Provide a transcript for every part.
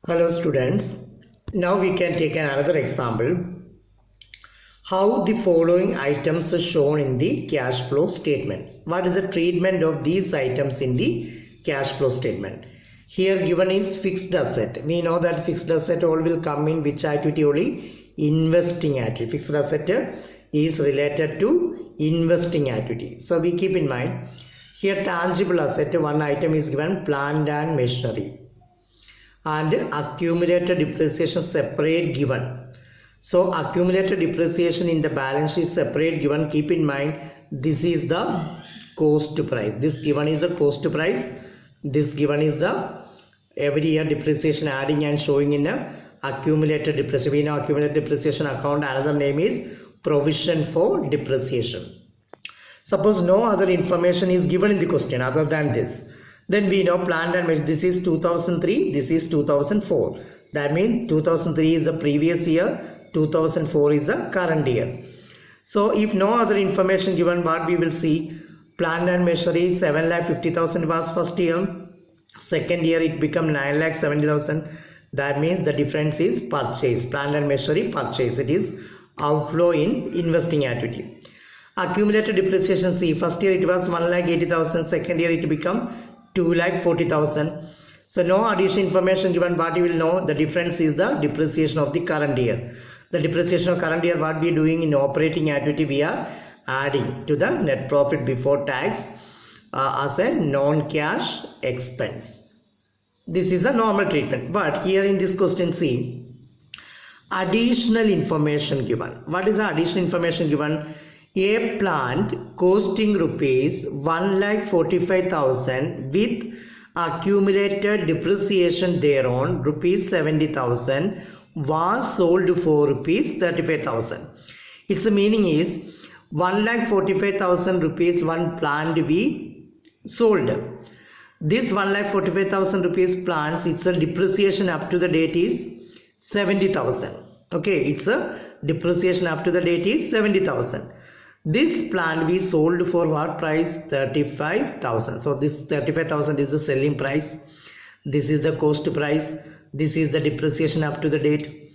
Hello students, now we can take another example. How the following items are shown in the cash flow statement. What is the treatment of these items in the cash flow statement? Here given is fixed asset. We know that fixed asset all will come in which activity only? Investing activity. Fixed asset is related to investing activity. So we keep in mind here tangible asset, one item is given plant and machinery, and accumulated depreciation separate given. So accumulated depreciation in the balance sheet separate given. Keep in mind this is the cost price. This given is the cost price. This given is the every year depreciation adding and showing in a accumulated depreciation. We know accumulated depreciation account, another name is provision for depreciation. Suppose no other information is given in the question other than this, then we know plant and machinery, this is 2003, this is 2004. That means 2003 is the previous year, 2004 is the current year. So if no other information given, what we will see, plant and machinery 7,50,000 was first year, second year it become 9,70,000. That means the difference is purchase, plant and machinery purchase, it is outflow in investing activity. Accumulated depreciation, see, first year it was 1,80,000, second year it become 2,40,000. So no additional information given, what you will know, the difference is the depreciation of the current year. The depreciation of current year, what we are doing in operating activity, we are adding to the net profit before tax as a non-cash expense. This is a normal treatment. But here in this question, see, additional information given. What is the additional information given? A plant costing rupees 1,45,000 with accumulated depreciation thereon rupees 70,000 was sold for rupees 35,000. Its meaning is 1,45,000 rupees one plant we sold. This 1,45,000 rupees plants, its a depreciation up to the date is 70,000. Okay, it's a depreciation up to the date is 70,000. This plant we sold for what price? 35,000. So this 35,000 is the selling price. This is the cost price. This is the depreciation up to the date.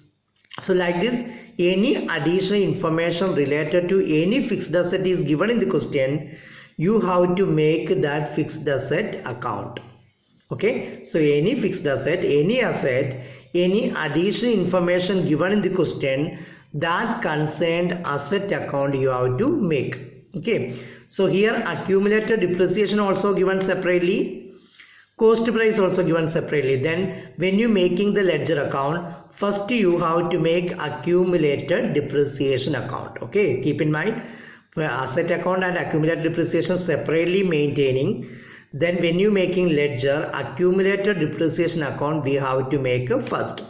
So like this, any additional information related to any fixed asset is given in the question, you have to make that fixed asset account. Okay, so any fixed asset, any asset, any additional information given in the question, that concerned asset account you have to make. Okay, so here accumulated depreciation also given separately, cost price also given separately. Then when you making the ledger account, first you have to make accumulated depreciation account. Okay, keep in mind asset account and accumulated depreciation separately maintaining. Then when you making ledger, accumulated depreciation account we have to make first.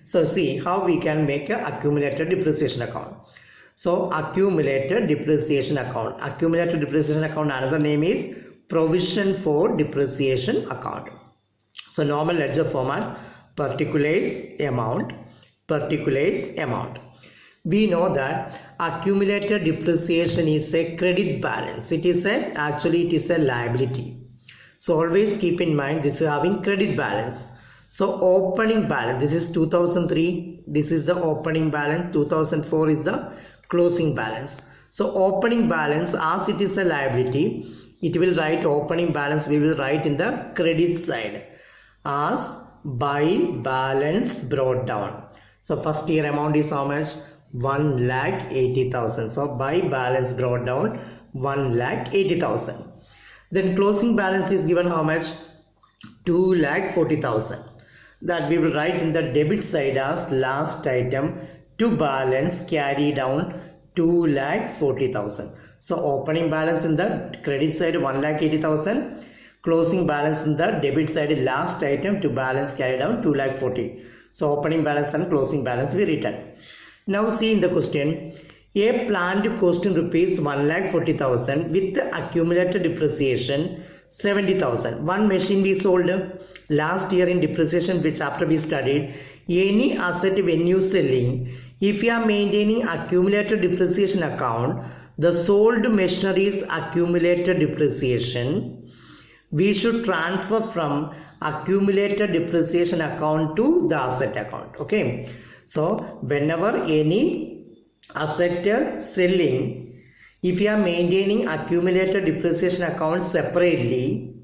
So see how we can make a accumulated depreciation account. So accumulated depreciation account. Accumulated depreciation account, another name is provision for depreciation account. So normal ledger format, particulars amount, particulars amount. We know that accumulated depreciation is a credit balance. It is actually it is a liability. So always keep in mind this is having credit balance. So opening balance, this is 2003, this is the opening balance, 2004 is the closing balance. So opening balance, as it is a liability, it will write opening balance, we will write in the credit side as by balance brought down. So first year amount is how much? 1,80,000. So by balance brought down 1,80,000. Then closing balance is given how much? 2,40,000. That we will write in the debit side as last item to balance carry down 2,40,000. So opening balance in the credit side 1,80,000, closing balance in the debit side last item to balance carry down 2,40,000. So opening balance and closing balance we written. Now see in the question, a plant costing rupees 1,40,000 with accumulated depreciation 70,000. One machine we sold last year in depreciation, which after we studied, any asset when you selling, if you are maintaining accumulated depreciation account, the sold machinery's accumulated depreciation we should transfer from accumulated depreciation account to the asset account. Okay, so whenever any asset selling, if you are maintaining accumulated depreciation account separately,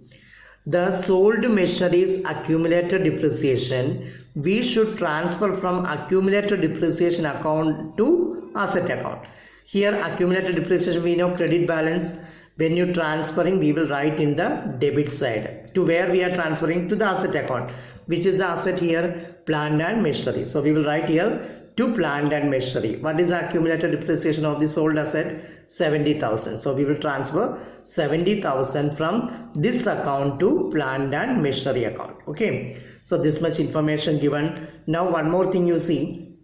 the sold machinery's accumulated depreciation we should transfer from accumulated depreciation account to asset account. Here accumulated depreciation, we know credit balance. When you transferring, we will write in the debit side. To where we are transferring? To the asset account. Which is the asset here? Plant and machinery. So we will write here to plant and machinery. What is the accumulated depreciation of the sold asset? 70,000. So we will transfer 70,000 from this account to plant and machinery account. Okay. So this much information given. Now one more thing you see.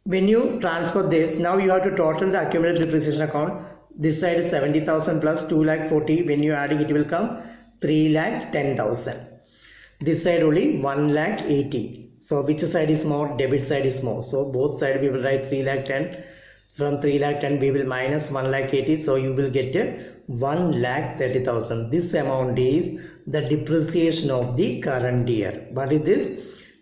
When you transfer this, now you have to total the accumulated depreciation account. This side is 70,000 plus 2,40,000. When you adding, it will come 3,10,000. This side only 1,80,000. So which side is more? Debit side is more. So both sides we will write 3,10,000. From 3,10,000 we will minus 1,80,000. So you will get 1,30,000. This amount is the depreciation of the current year. What is this?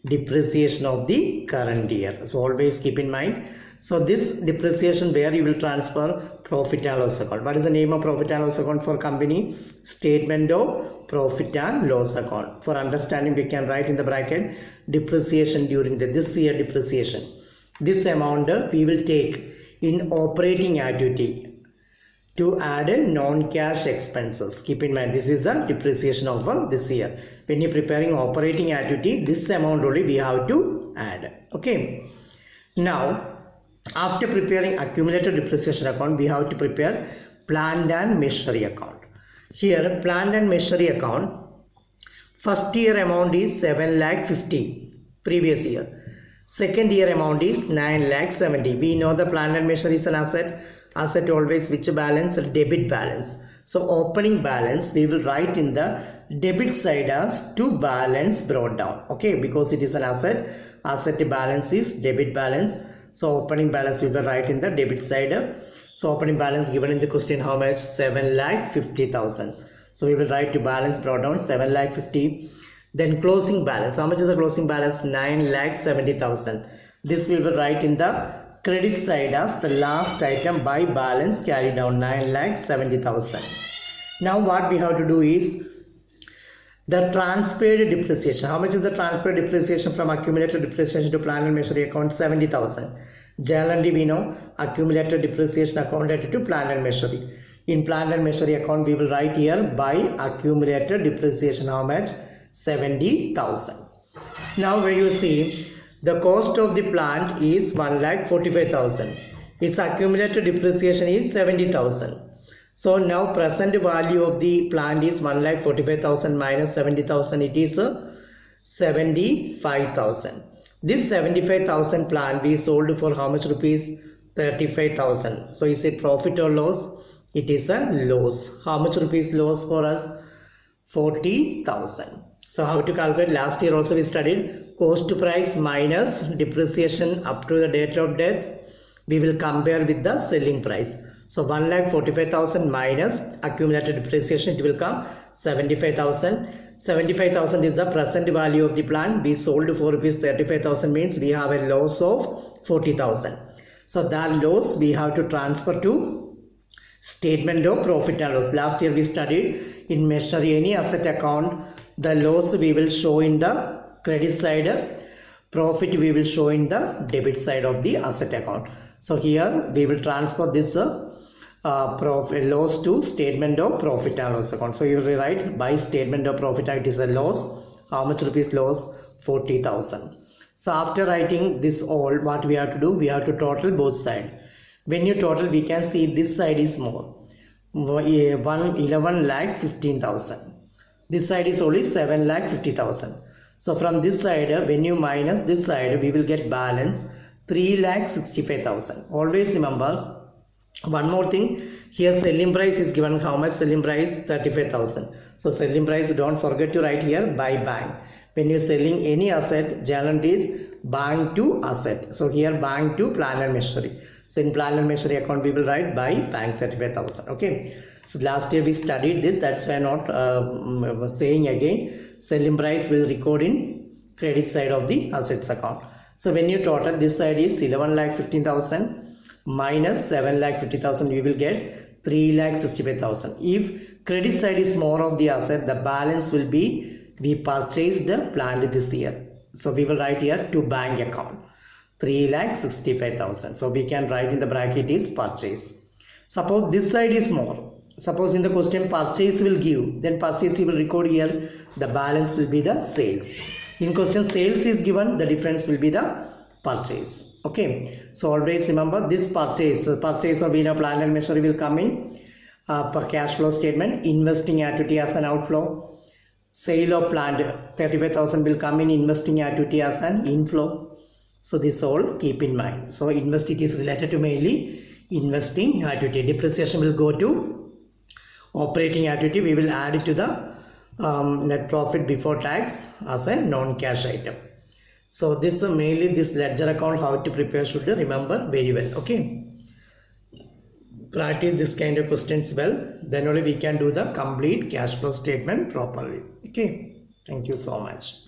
Depreciation of the current year. So always keep in mind. So this depreciation where you will transfer? Profit and loss account. What is the name of profit and loss account for company? Statement of profit and loss account. For understanding, we can write in the bracket depreciation during this year depreciation. This amount we will take in operating activity to add non-cash expenses. Keep in mind, this is the depreciation of this year. When you are preparing operating activity, this amount only we have to add. Okay. Now, after preparing accumulated depreciation account, we have to prepare plant and machinery account. Here, plant and machinery account, first year amount is 7,50,000 previous year. Second year amount is 9,70,000. We know the plant and machinery is an asset. Asset always which balance? Debit balance. So opening balance we will write in the debit side as to balance brought down. Okay, because it is an asset. Asset balance is debit balance. So opening balance we will write in the debit side. So opening balance given in the question how much? 7,50,000. So we will write to balance brought down 7,50,000. Then closing balance. How much is the closing balance? 9,70,000. This we will write in the credit side as the last item by balance carried down 9,70,000. Now what we have to do is the transferred depreciation. How much is the transferred depreciation from accumulated depreciation to plant and machinery account? 70,000. Generally we know accumulated depreciation accounted to plant and machinery. In plant and machinery account we will write here by accumulated depreciation how much? 70,000. Now when you see the cost of the plant is 1,45,000. Its accumulated depreciation is 70,000. So now present value of the plant is 1,45,000 minus 70,000. It is 75,000. This 75,000 plant we sold for how much rupees? 35,000. So is it profit or loss? It is a loss. How much rupees loss for us? 40,000. So how to calculate? Last year also we studied cost price minus depreciation up to the date of death. We will compare with the selling price. So 1,45,000 minus accumulated depreciation, it will come 75,000. 75,000 is the present value of the plant. We sold for rupees 35,000 means we have a loss of 40,000. So that loss we have to transfer to statement of profit and loss. Last year we studied in machinery any asset account. The loss we will show in the credit side, profit we will show in the debit side of the asset account. So here we will transfer this loss to statement of profit and loss account. So you will write by statement of profit it is a loss. How much rupees loss? 40,000. So after writing this all, what we have to do? We have to total both sides. When you total, we can see this side is more. 11,15,000. This side is only 7,50,000. So from this side, when you minus this side, we will get balance 3,65,000. Always remember one more thing. Here selling price is given. How much selling price? 35,000. So selling price, don't forget to write here by bank. When you are selling any asset, generally is bank to asset. So here bank to plant and machinery. So in plant and machinery account we will write by bank 35,000. Okay. So last year we studied this, that's why I'm not saying again. Selling price will record in credit side of the assets account. So when you total, this side is 11,15,000 minus 7,50,000, we will get 3,65,000. If credit side is more of the asset, the balance will be we purchased the plant this year. So we will write here to bank account 3,65,000. So we can write in the bracket is purchase. Suppose this side is more. Suppose in the question purchase will give, then purchase you will record here, the balance will be the sales. In question sales is given, the difference will be the purchase. Okay, so always remember this purchase of plant and machinery will come in per cash flow statement. Investing activity as an outflow. Sale of plant 35,000 will come in investing activity as an inflow. So this all keep in mind. So invest, it is related to mainly investing activity. Depreciation will go to operating activity. We will add it to the net profit before tax as a non-cash item. So this mainly this ledger account, how to prepare should remember very well. Okay, practice this kind of questions well, then only we can do the complete cash flow statement properly. Okay, thank you so much.